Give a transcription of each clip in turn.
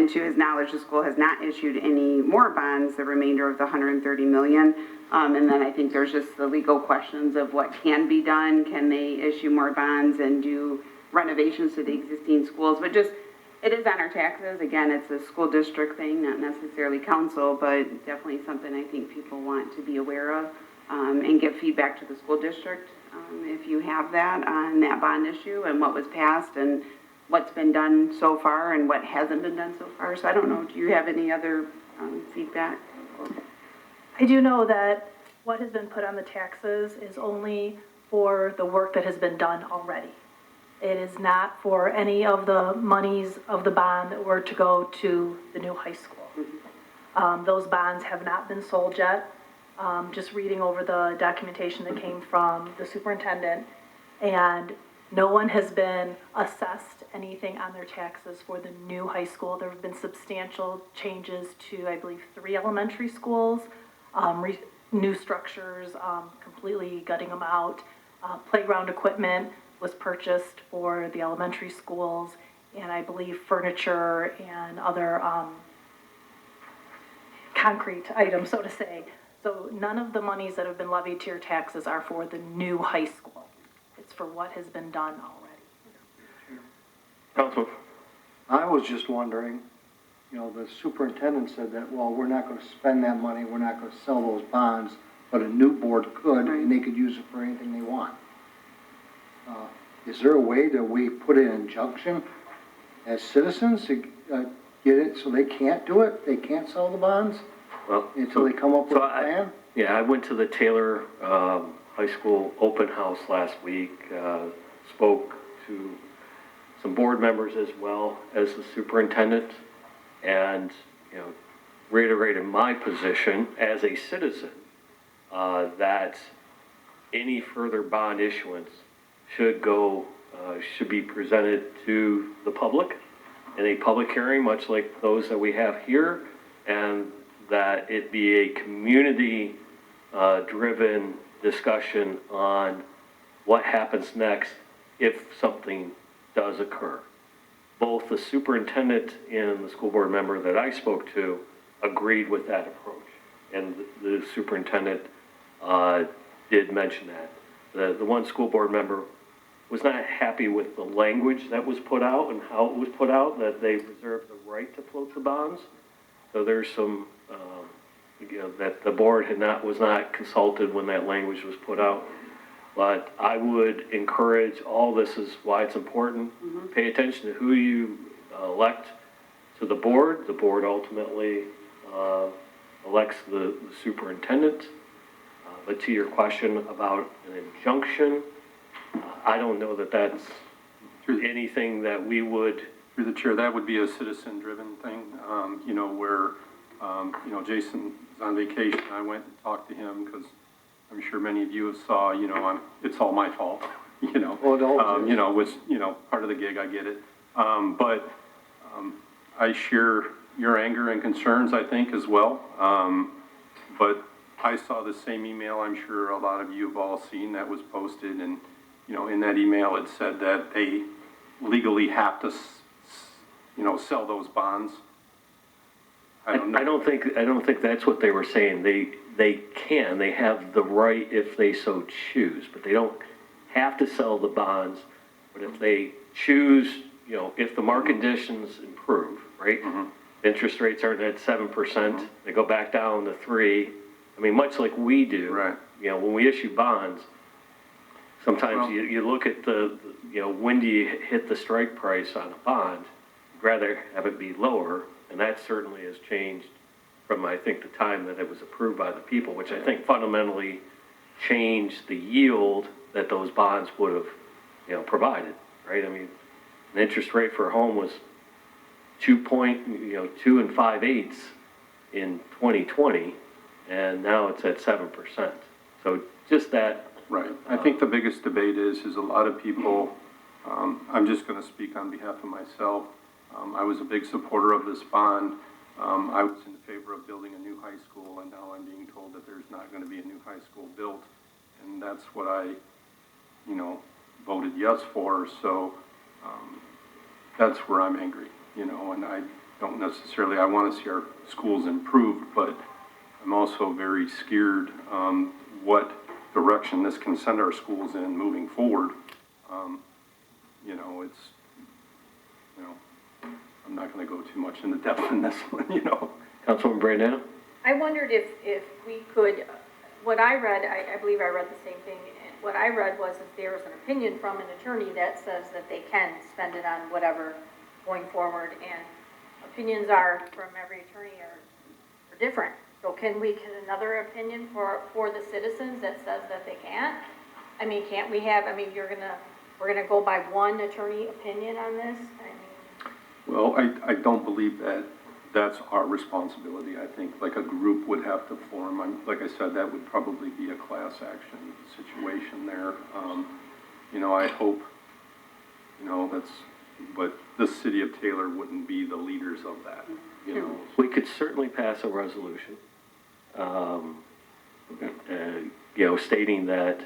and to his knowledge, the school has not issued any more bonds, the remainder of the $130 million. And then I think there's just the legal questions of what can be done. Can they issue more bonds and do renovations to the existing schools? But just, it is on our taxes. Again, it's a school district thing, not necessarily council, but definitely something I think people want to be aware of, and give feedback to the school district, if you have that on that bond issue and what was passed and what's been done so far and what hasn't been done so far. So I don't know, do you have any other feedback? I do know that what has been put on the taxes is only for the work that has been done already. It is not for any of the monies of the bond that were to go to the new high school. Those bonds have not been sold yet. Just reading over the documentation that came from the superintendent, and no one has been assessed anything on their taxes for the new high school. There have been substantial changes to, I believe, 3 elementary schools, new structures, completely gutting them out. Playground equipment was purchased for the elementary schools, and I believe furniture and other concrete items, so to say. So none of the monies that have been levied to your taxes are for the new high school. It's for what has been done already. Council. I was just wondering, you know, the superintendent said that, well, we're not going to spend that money, we're not going to sell those bonds, but a new board could, and they could use it for anything they want. Is there a way that we put an injunction as citizens to get it so they can't do it? They can't sell the bonds until they come up with a plan? I went to the Taylor High School open house last week, spoke to some board members as well as the superintendent, and, you know, reiterated my position as a citizen that any further bond issuance should be presented to the public in a public hearing, much like those that we have here, and that it be a community driven discussion on what happens next if something does occur. Both the superintendent and the school board member that I spoke to agreed with that approach, and the superintendent did mention that. The one school board member was not happy with the language that was put out and how it was put out, that they reserved the right to float the bonds. So there's some, you know, that the board was not consulted when that language was put out. But I would encourage, all this is why it's important, pay attention to who you elect to the board. The board ultimately elects the superintendent. But to your question about an injunction, I don't know that that's anything that we would. Through the chair, that would be a citizen-driven thing, you know, where, you know, Jason was on vacation. I went and talked to him because I'm sure many of you have saw, you know, it's all my fault, you know. You know, was, you know, part of the gig, I get it. But I share your anger and concerns, I think, as well. But I saw the same email I'm sure a lot of you have all seen that was posted, and, you know, in that email it said that they legally have to, you know, sell those bonds. I don't think that's what they were saying. They have the right if they so choose, but they don't have to sell the bonds. But if they choose, you know, if the market conditions improve, right? Interest rates aren't at 7%, they go back down to 3%. I mean, much like we do, right? You know, when we issue bonds, sometimes you look at you know, when do you hit the strike price on a bond? You'd rather have it be lower, and that certainly has changed from, I think, the time that it was approved by the people, which I think fundamentally changed the yield that those bonds would have, you know, provided, right? I mean, an interest rate for a home was 2 and 5/8 in 2020, and now it's at 7%. So just that. Right. I think the biggest debate is a lot of people, I'm just going to speak on behalf of myself. I was a big supporter of this bond. I was in favor of building a new high school, and now I'm being told that there's not going to be a new high school built. And that's what I, you know, voted yes for. So that's where I'm angry, you know, and don't necessarily, I want to see our schools improved, but I'm also very scared, what direction this can send our schools in moving forward. You know, it's, you know, I'm not going to go too much into depth in this one, you know. Councilwoman Brandano? I wondered if we could, what I read, I believe I read the same thing. What I read was that there was an opinion from an attorney that says that they can spend it on whatever going forward, and opinions are, from every attorney are different. So can we get another opinion for the citizens that says that they can't? I mean, can't we have, I mean, we're gonna go by one attorney opinion on this? I mean, Well, I don't believe that that's our responsibility. I think like a group would have to form, like I said, that would probably be a class action situation there. You know, I hope, you know, but the city of Taylor wouldn't be the leaders of that, you know. We could certainly pass a resolution, you know, stating that,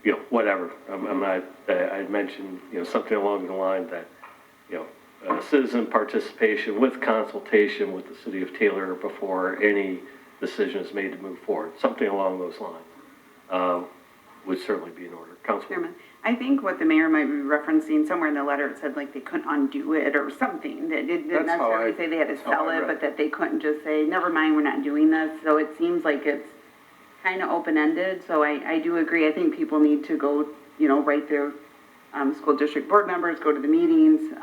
you know, whatever, I'm not, I'd mentioned, you know, something along the line that, you know, citizen participation with consultation with the city of Taylor before any decision is made to move forward. Something along those lines would certainly be in order. Councilwoman. Chairman, I think what the mayor might be referencing, somewhere in the letter, it said like they couldn't undo it or something. That it didn't That's how necessarily I- say they had to that's how sell I it, read but it. that they couldn't just say, never mind, we're not doing this. So it seems like it's kind of open-ended. So I do agree. I think people need to go, you know, write their school district board members, go to the meetings.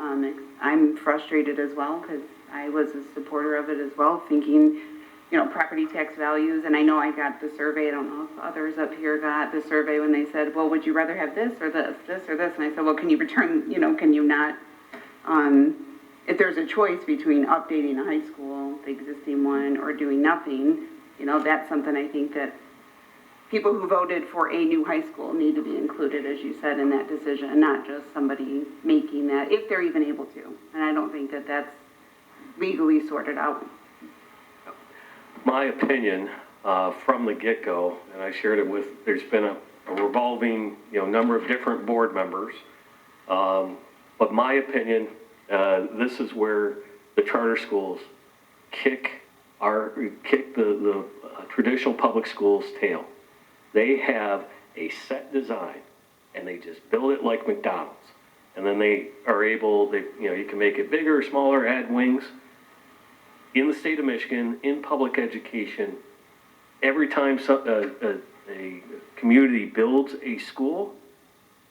I'm frustrated as well because I was a supporter of it as well, thinking, you know, property tax values. And I know I got the survey. I don't know if others up here got the survey when they said, well, would you rather have this or this or this? And I said, well, can you return, you know, can you not, if there's a choice between updating a high school, the existing one, or doing nothing, you know, that's something I think that people who voted for a new high school need to be included, as you said, in that decision, not just somebody making that, if they're even able to. And I don't think that that's legally sorted out. My opinion, from the get-go, and I shared it with, there's been a revolving, you know, number of different board members. But my opinion, this is where the charter schools kick the traditional public schools' tail. They have a set design, and they just build it like McDonald's. And then they are able, you know, you can make it bigger or smaller, add wings. In the state of Michigan, in public education, every time a community builds a school,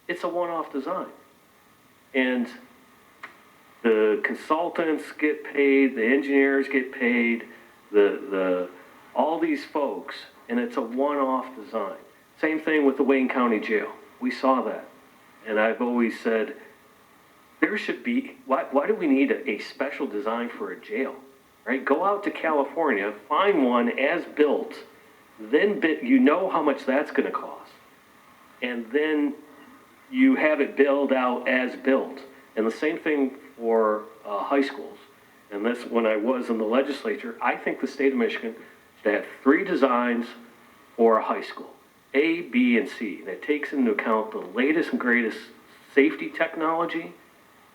it's a one-off design. And the consultants get paid, the engineers get paid, all these folks, and it's a one-off design. Same thing with the Wayne County Jail. We saw that. And I've always said, there should be, why do we need a special design for a jail? Right? Go out to California, find one as built, then you know how much that's going to cost. And then you have it built out as built. And the same thing for high schools. And this, when I was in the legislature, I think the state of Michigan should have 3 designs for a high school, A, B, and C. That takes into account the latest and greatest safety technology,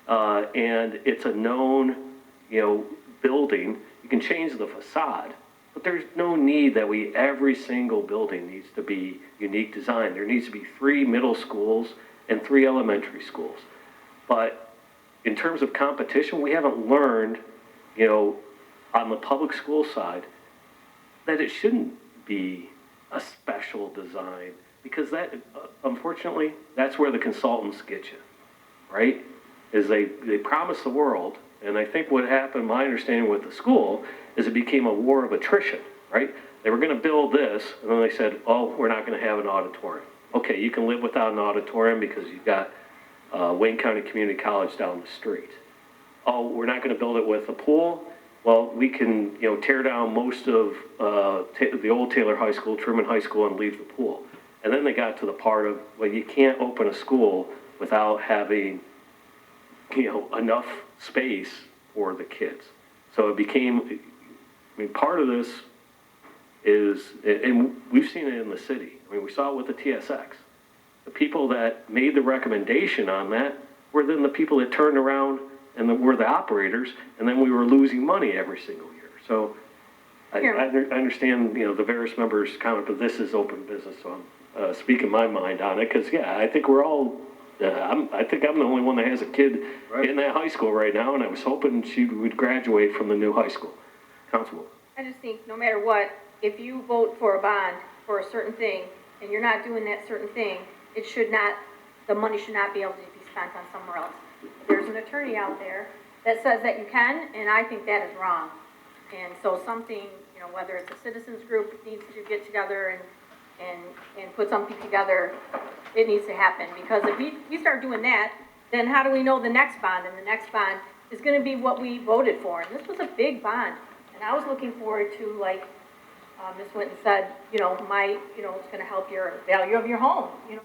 and it's a known, you know, building. You can change the facade, but there's no need that every single building needs to be unique design. There needs to be 3 middle schools and 3 elementary schools. But in terms of competition, we haven't learned, you know, on the public school side, that it shouldn't be a special design, because that, unfortunately, that's where the consultants get you, right? Is they promise the world. And I think what happened, my understanding with the school, is it became a war of attrition, right? They were going to build this, and then they said, oh, we're not going to have an auditorium. Okay, you can live without an auditorium because you've got Wayne County Community College down the street. Oh, we're not going to build it with a pool. Well, we can, you know, tear down most of the old Taylor High School, Truman High School, and leave the pool. And then they got to the part of, well, you can't open a school without having, you know, enough space for the kids. So it became, I mean, part of this is, and we've seen it in the city. I mean, we saw it with the TSX. The people that made the recommendation on that were then the people that turned around and that we're the operators, and then we were losing money every single year. So I understand, you know, the various members' comment, but this is open business, so I'm speaking my mind on it, because, yeah, I think we're all, I think I'm the only one that has a kid in that high school right now, and I was hoping she would graduate from the new high school. Councilwoman. I just think no matter what, if you vote for a bond for a certain thing, and you're not doing that certain thing, it should not, the money should not be able to be spent on somewhere else. There's an attorney out there that says that you can, and I think that is wrong. And so something, you know, whether it's a citizens group needs to get together and put something together, it needs to happen. Because if we start doing that, then how do we know the next bond? And the next bond is gonna be what we voted for. And this was a big bond. And I was looking forward to, like, Ms. Winton said, you know, it's gonna help your value of your home, you know.